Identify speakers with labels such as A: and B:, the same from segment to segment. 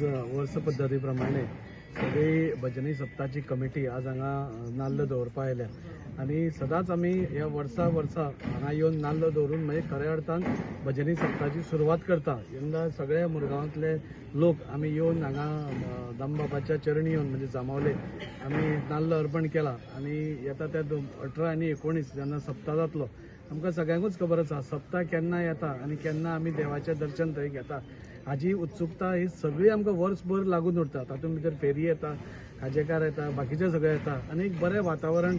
A: आज वर्स पद्धती प्रमाणे सगळी भजनी सप्ताची कमिटी आज हांगा नाल्ल दवरपा आयल्या आनी सदांच आमी ह्या वर्सा हांगा येवन नाल्ल दवरून मागीर खऱ्या अर्थान भजनी सप्ताची सुरवात करता। यंदा सगळ्या मुरगांवांतले लोक आमी येवन हांगा दामबाबाच्या चरणी येवन म्हणजे जामावले आमी नाल्ल अर्पण केला आनी येता त्या 18 आनी 19 जेन्ना सप्ता जातलो आमकां सगळ्यांकूच खबर आसा सप्ता केन्ना येता आनी केन्ना आमी देवाचें दर्शन थंय घेता हाजी उत्सुकता ही सगळी आमकां वर्सभर लागून उरता। तातूंत भितर फेरी येता, खाजेकार येता, बाकीचे सगळे येता आनी एक बरें वातावरण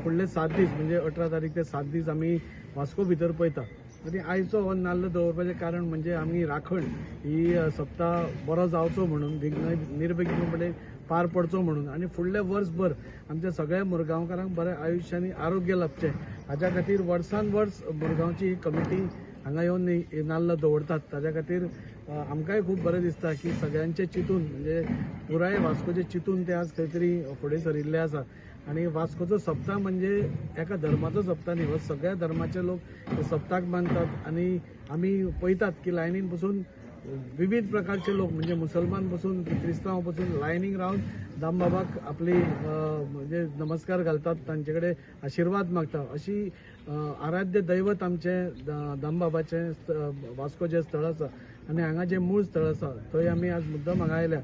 A: फुडले 7 दीस म्हणजे 18 तारीख ते 7 दीस आमी वास्को भितर पळयता। आनी आयचो हो नाल्ल दवरपाचें कारण म्हणजे आमी राखण ही सप्ताह बरो जावचो म्हणून निर्विघ्नपणे पार पडचो म्हणून आनी फुडले वर्सभर आमच्या सगळ्या मुरगांवकारांक बरें आयुश्य आनी आरोग्य लाभचें हाच्या खातीर वर्सान वर्स मुरगांवची ही कमिटी हांगा येवन नाल्ल दवरतात। ताच्या खातीर आमकांय खूब बरें दिसता की सगळ्यांचे चिंतून म्हणजे पुराय वास्कोचे चिंतून ते आज खंय तरी फुडें सरिल्ले आसा आनी वास्कोचो सप्ताह म्हणजे एका धर्माचो सप्ताह न्ही, हो सगळ्या धर्माचे लोक सप्ताक मानतात आनी आमी पळयतात की लायनीन पसून विविध प्रकारचे लोक म्हणजे मुसलमान पसून क्रिस्तांव पसून लायनीक रावन दामबाबाक आपली म्हणजे नमस्कार घालतात, तांचे कडेन आशिर्वाद मागता। अशी आराध्य दैवत आमचे दामबाबाचे वास्को जे स्थळ आसा आनी हांगा जे मूळ स्थळ आसा थंय आमी आज मुद्दम हांगा आयल्या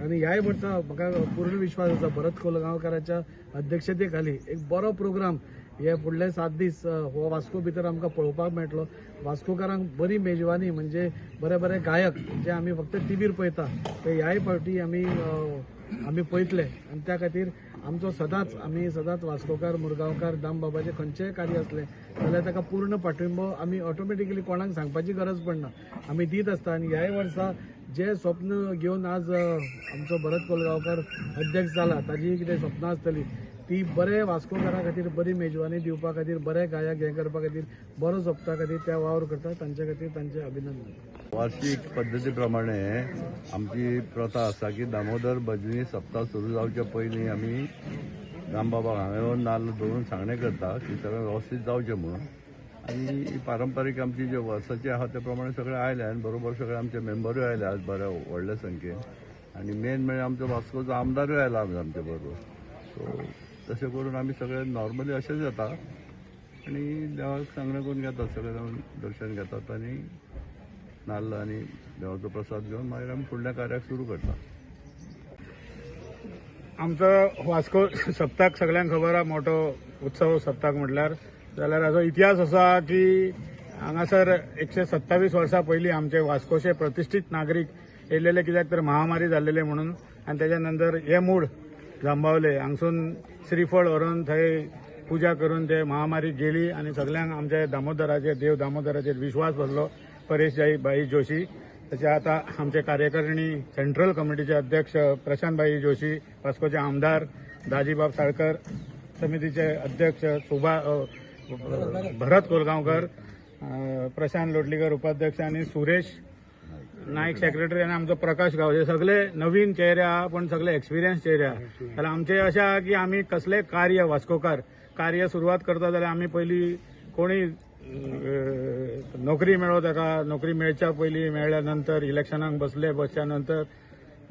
A: आनी ह्याय वर्सा म्हाका पूर्ण विश्वास आसा भरत कोलगांवकाराच्या अध्यक्षते खाली एक बरो प्रोग्राम हे फुडले 7 दीस हो वास्को भितर आमकां पळोवपाक मेळटलो। वास्कोकारांक बरी मेजवानी म्हणजे बरे बरे गायक जे आमी फक्त टीव्हीर पळयता ते ह्याय फावटी आमी पळयतले आनी त्या खातीर आमचो सदांच वास्कोकार मुरगांवकार दामबाबाचे खंयचेय कार्य असलें जाल्यार ताका पूर्ण पाठिंबो आमी ऑटोमॅटिकली कोणाक सांगपाची गरज पडना, आमी दीत आसता। आनी ह्याय वर्सा जे स्वप्न घेवन आज आमचो भरत कोलगांवकार अध्यक्ष जाला ताजी कितें स्वप्नां आसतली ती बरे वास्कोकारा खातीर बरी मेजवानी दिवपा खातीर बरे गायक हें करपा खातीर बरो जपता खातीर त्या वावर करता तांचे खातीर तांचे अभिनंदन।
B: वार्षिक पद्धती प्रमाणे आमची प्रथा आसा की दामोदर भजनी सप्ताह सुरू जावचे पयलीं आमी दामबाबा हांगा येवन नाल्ल दवरून सांगणें करता की सगळें वेवस्थीत जावचें म्हणून आनी पारंपारीक आमची जे वर्साचे आहा ते प्रमाणे सगळे आयले आनी बरोबर सगळे आमचे मेंबरूय आयले आज बऱ्या व्हडले संख्येन आनी मेन म्हणजे आमचो वास्कोचो आमदारूय आयला आमचे बरोबर। सो तशें करून आमी सगळे नॉर्मली अशेंच येता आनी देवाक सांगणें करून घेतात, सगळे जावन दर्शन घेतात आनी नाल्ल आनी देवाचो प्रसाद घेवन मागीर आमी फुडल्या कार्याक सुरू करता।
C: आमचो वास्को सप्ताक सगळ्यांक खबर आहा मोठो उत्सव सप्ताक म्हटल्यार जाल्यार हाचो इतिहास असा की हांगासर 127 वर्सां पयलीं आमचे वास्कोचे प्रतिश्ठीत नागरीक येयलेले कित्याक तर महामारी जाल्लेले म्हणून आनी तेच्या नंतर हे मूळ जांबावले हांगसून श्रीफळ व्हरून थंय पुजा करून ते महामारी गेली आनी सगळ्यांक आमच्या दामोदराचेर देव दामोदराचेर विश्वास भरलो। परेश भाई जोशी तशें आतां आमचे कार्यकारिणी सेंट्रल कमिटीचे अध्यक्ष प्रशांत भाई जोशी, वास्कोचे आमदार दाजीबाब साळकर, समितीचे अध्यक्ष भरत कोलगांवकर, प्रशांत लोटलीकर उपाध्यक्ष आनी सुरेश नायक सेक्रेटरी आनी आमचो प्रकाश गांव हे सगळे नवीन चेहरे आहा पण सगळे एक्सपिरियन्स चेहरे आहा। जाल्यार आमचे अशें आहा की आमी कसले वास्कोकार कार्य सुरवात करता जाल्यार आमी पयलीं कोणी नोकरी मेळो ताका नोकरी मेळच्या पयलीं मेळ्ळ्या नंतर इलेक्शनाक बसच्या नंतर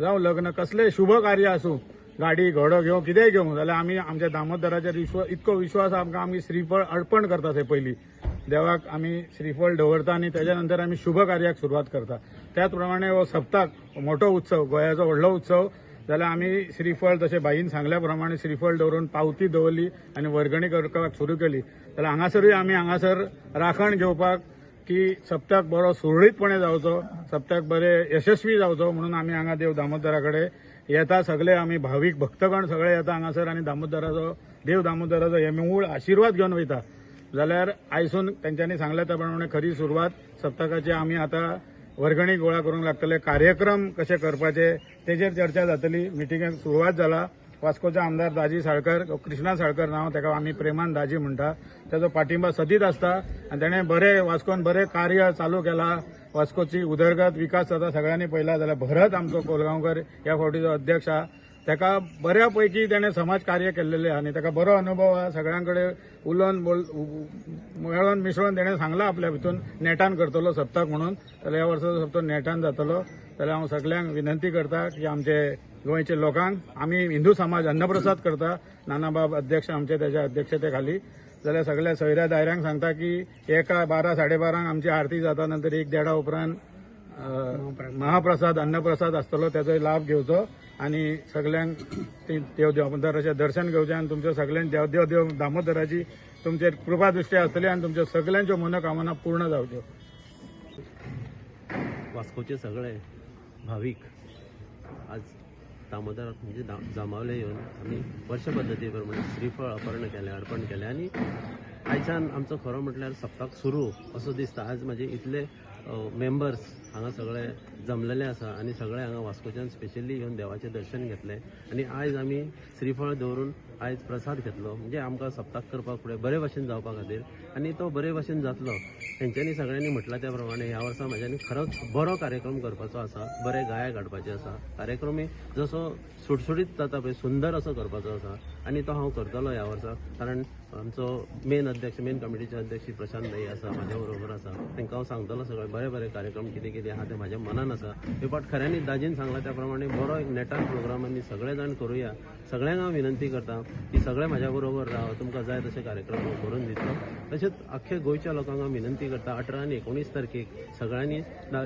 C: जावं लग्न कसले शुभ कार्य आसूं गाडी घोडो घेवं कितेंय घेवं जाल्यार आमी आमच्या दामोदराचेर इतको विश्वास आमकां आमी श्रीफळ अर्पण करता थंय पयलीं देवाक आमी श्रीफळ दवरता आनी तेच्या नंतर आमी शुभ कार्याक सुरवात करता। त्याच प्रमाणे हो सप्ताक मोठो उत्सव गोंयाचो व्हडलो उत्सव जाल्यार आमी श्रीफळ तशें बाईन सांगल्या प्रमाणे श्रीफळ दवरून पावती दवरली आनी वर्गणी करपाक सुरू केली जाल्यार हांगासरूय आमी हांगासर राखण घेवपाक की सप्ताक बरो सुरळीतपणे जावचो, सप्ताक बरे यशस्वी जावचो म्हणून आमी हांगा देव दामोदरा कडेन येता। सगळे आमी भावीक भक्तगण सगळे येता हांगासर आनी देव दामोदराचो हे मूळ आशिर्वाद घेवन वयता। जाल्यार आयसून तेंच्यांनी सांगल्या त्या प्रमाणे खरी सुरवात सप्तकाची आमी आतां वर्गणी गोळा करूंक लागतले, कार्यक्रम कशे करपाचे तेजेर चर्चा जातली। मिटिंगेक सुरवात जाला। वास्कोचे आमदार दाजी साळकर, कृष्णा साळकर नांव ताका आमी प्रेमान दाजी म्हणटा, ताचो पाठिंबा सदीत आसता आनी ताणें बरे वास्कोन बरें कार्य चालू केला। वास्कोची उदरगत विकास जाता सगळ्यांनी पळयला जाल्यार भरत आमचो कोलगांवकर ह्या फावटीचो अध्यक्ष आहा ताका बऱ्यापैकी त्याने समाजकार्य केलेले आहा आणि ताका बरो अनुभव आहा. सगळ्यांकडे उलोवन मेळोन मिसळून तेणें सांगला आपल्या भितून नेटान करतलो सप्तक म्हणून. जाल्यार ह्या वर्साचो सप्तक नेटान जातलो. जाल्यार हांव सगळ्यांक विनंती करता की आमचे गोंयचे लोकांक आमी हिंदू समाज अन्नप्रसाद करता. नानाबाब अध्यक्ष आमचे त्याच्या अध्यक्षते खाली. जाल्यार सगळ्या सोयऱ्या दायऱ्यांक सांगता की 12:30 आमची आरती जाता नंतर 1:30 उपरांत महाप्रसाद अन्नप्रसाद आसतलो. त्याचो लाभ घेवचो आणि सगळ्यांक देव दामोदराचें दर्शन घेवचें आणि तुमच्या सगळ्यांच्या देव दामोदराची तुमचेर कृपा दृष्टी आसतली आणि तुमच्या सगळ्यांच्यो मनोकामना पूर्ण जावच्यो.
D: वास्कोचे सगळे भाविक आज दामोदराक म्हणजे जामावले येवन आमी वर्ष पद्दती प्रमाणे श्रीफळ अर्पण केलें आनी आयच्यान आमचो खरो म्हटल्यार सप्तक सुरू असो दिसता. आज म्हाजे इतले मेंबर्स हांगा सगळे जमलेले आसा आनी सगळे हांगा वास्कोच्यान स्पेशली येवन देवाचें दर्शन घेतलें आनी आयज आमी श्रीफळ दवरून आयज प्रसाद घेतलो. म्हणजे आमकां सप्तक करपाक फुडें बरे भशेन जावपा खातीर आनी तो बरे भशेन जातलो. तेंच्यांनी सगळ्यांनी म्हटलां त्या प्रमाणे ह्या वर्सा म्हाज्यानी खरोच बरो कार्यक्रम करपाचो आसा. बरे गायक हाडपाचे आसा. कार्यक्रमूय जसो सुटसुटीत जाता पळय सुंदर असो करपाचो आसा आनी तो हांव करतलो ह्या वर्सा. कारण आमचो मेन कमिटीचे अध्यक्ष प्रशांत भाई आसा म्हाज्या बरोबर आसा. तांकां हांव सांगतलो सगळे बरे कार्यक्रम कितें आहा ते म्हाज्या मनान आसा. हे फावट खऱ्यांनी दाजीन सांगला त्या प्रमाणे बरो एक नेटान प्रोग्राम आमी सगळे जाण करुया. सगळ्यांक हांव विनंती करता की सगळे म्हाज्या बरोबर राव. तुमकां जाय तशे कार्यक्रम हांव करून दितलो. तशेंच अख्ख्या गोंयच्या लोकांक हांव विनंती करता 18 आनी 19 तारखेक सगळ्यांनी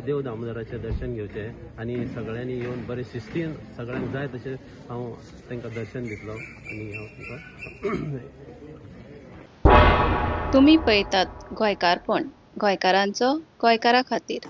D: देव दामोदराचें दर्शन घेवचें आनी सगळ्यांनी येवन बरे शिस्तीन सगळ्यांक जाय तशें हांव तांकां दर्शन दितलो आनी हांव तुमकां
E: तुम्ही पळयतात गोंयकारपण गोंयकारांचो गोंयकारा खातीर.